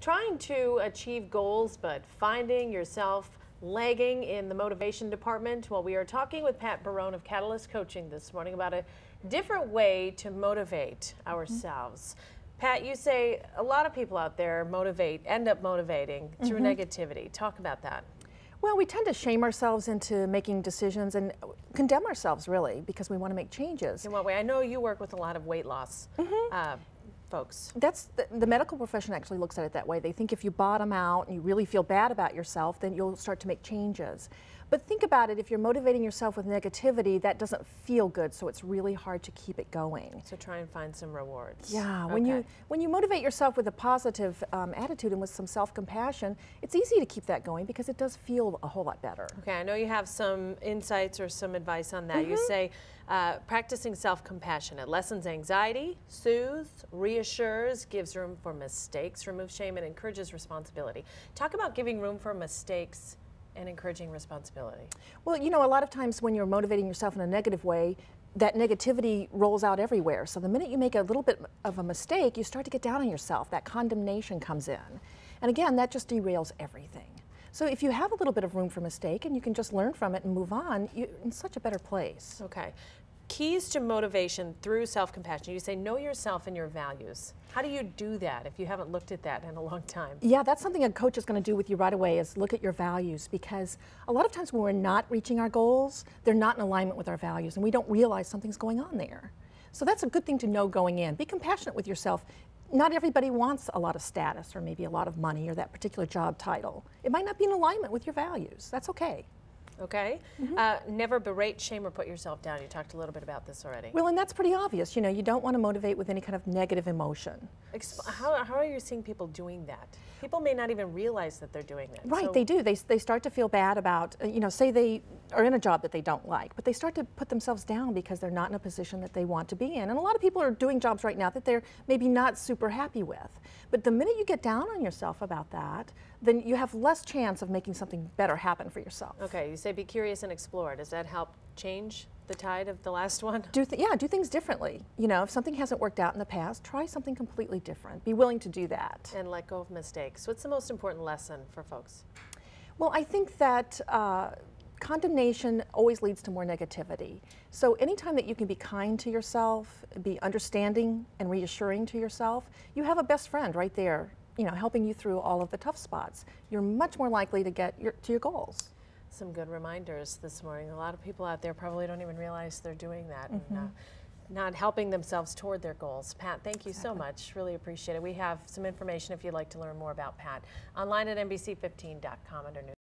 Trying to achieve goals, but finding yourself lagging in the motivation department? Well, we are talking with Pat Barone of Catalyst Coaching this morning about a different way to motivate ourselves. Pat, you say a lot of people out there end up motivating through negativity. Talk about that. Well, we tend to shame ourselves into making decisions and condemn ourselves, really, because we want to make changes. In what way? I know you work with a lot of weight loss folks. That's the medical profession actually looks at it that way. They think if you bottom out and you really feel bad about yourself, then you'll start to make changes. But think about it, if you're motivating yourself with negativity, that doesn't feel good, so it's really hard to keep it going. So try and find some rewards. Yeah, Okay. when you motivate yourself with a positive attitude and with some self-compassion, it's easy to keep that going because it does feel a whole lot better. Okay, I know you have some insights or some advice on that. You say practicing self-compassion. It lessens anxiety, soothes, reassures, gives room for mistakes, removes shame, and encourages responsibility. Talk about giving room for mistakes and encouraging responsibility. Well, you know, a lot of times when you're motivating yourself in a negative way, that negativity rolls out everywhere. So the minute you make a little bit of a mistake, you start to get down on yourself. That condemnation comes in. And again, that just derails everything. So if you have a little bit of room for mistake and you can just learn from it and move on, you're in such a better place. Okay. Keys to motivation through self-compassion. You say know yourself and your values. How do you do that if you haven't looked at that in a long time? Yeah, that's something a coach is going to do with you right away, is look at your values, because a lot of times when we're not reaching our goals, they're not in alignment with our values and we don't realize something's going on there. So that's a good thing to know going in. Be compassionate with yourself. Not everybody wants a lot of status or maybe a lot of money or that particular job title. It might not be in alignment with your values. That's okay. Okay. Never berate, shame, or put yourself down. You talked a little bit about this already. Well, and that's pretty obvious. You know, you don't want to motivate with any kind of negative emotion. How are you seeing people doing that? People may not even realize that they're doing that. Right, so they do. They start to feel bad about, you know, say they are in a job that they don't like, but they start to put themselves down because they're not in a position that they want to be in. And a lot of people are doing jobs right now that they're maybe not super happy with. But the minute you get down on yourself about that, then you have less chance of making something better happen for yourself. Okay, you say be curious and explore. Does that help change the tide of the last one? Yeah, do things differently. You know, if something hasn't worked out in the past, try something completely different. Be willing to do that. And let go of mistakes. What's the most important lesson for folks? Well, I think that condemnation always leads to more negativity. So anytime that you can be kind to yourself, be understanding and reassuring to yourself, you have a best friend right there, you know, helping you through all of the tough spots. You're much more likely to get to your goals. Some good reminders this morning. A lot of people out there probably don't even realize they're doing that and not helping themselves toward their goals. Pat, thank you so much. Really appreciate it. We have some information if you'd like to learn more about Pat online at NBC15.com under News.